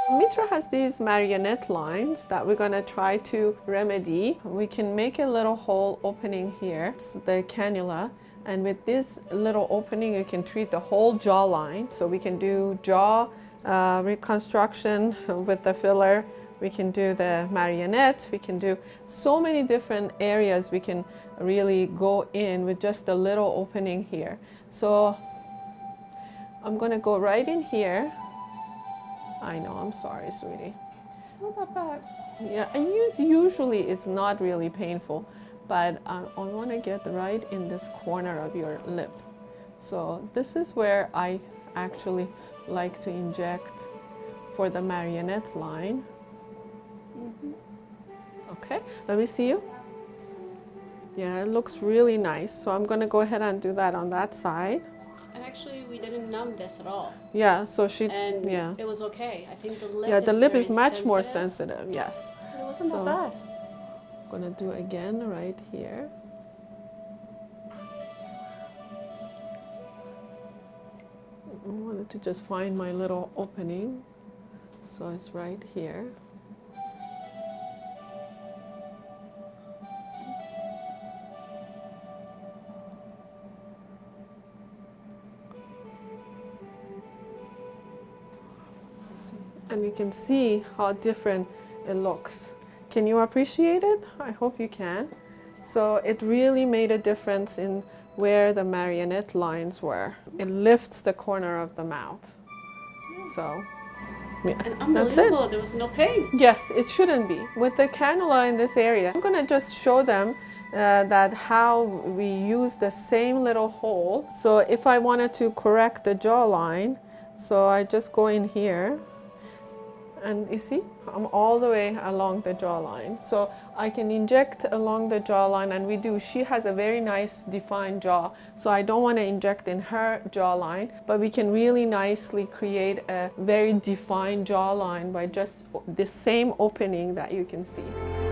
Mitra has these marionette lines that we're going to try to remedy. We can make a little hole opening here. It's the cannula. And with this little opening, you can treat the whole jawline. So we can do jaw reconstruction with the filler. We can do the marionette. We can do so many different areas we can really go in with just a little opening here. So I'm going to go right in here. I know, I'm sorry, sweetie. It's not that bad. Yeah, and usually it's not really painful, but I want to get right in this corner of your lip. So this is where I actually like to inject for the marionette line. Okay, let me see you. Yeah, it looks really nice. So I'm going to go ahead and do that on that side. And actually, we didn't numb this at all. Yeah, so she, And yeah. it was okay. I think the lip Yeah, the lip is much sensitive. more sensitive, yes. But it wasn't that bad. I'm going to do again right here. I wanted to just find my little opening. So it's right here. And you can see how different it looks. Can you appreciate it? I hope you can. So it really made a difference in where the marionette lines were. It lifts the corner of the mouth. So, yeah, And that's it. unbelievable, there was no pain. Yes, it shouldn't be. With the cannula in this area, I'm gonna just show them that how we use the same little hole. So if I wanted to correct the jawline, so I just go in here, and you see, I'm all the way along the jawline. So I can inject along the jawline, and we do. She has a very nice defined jaw, so I don't want to inject in her jawline, but we can really nicely create a very defined jawline by just the same opening that you can see.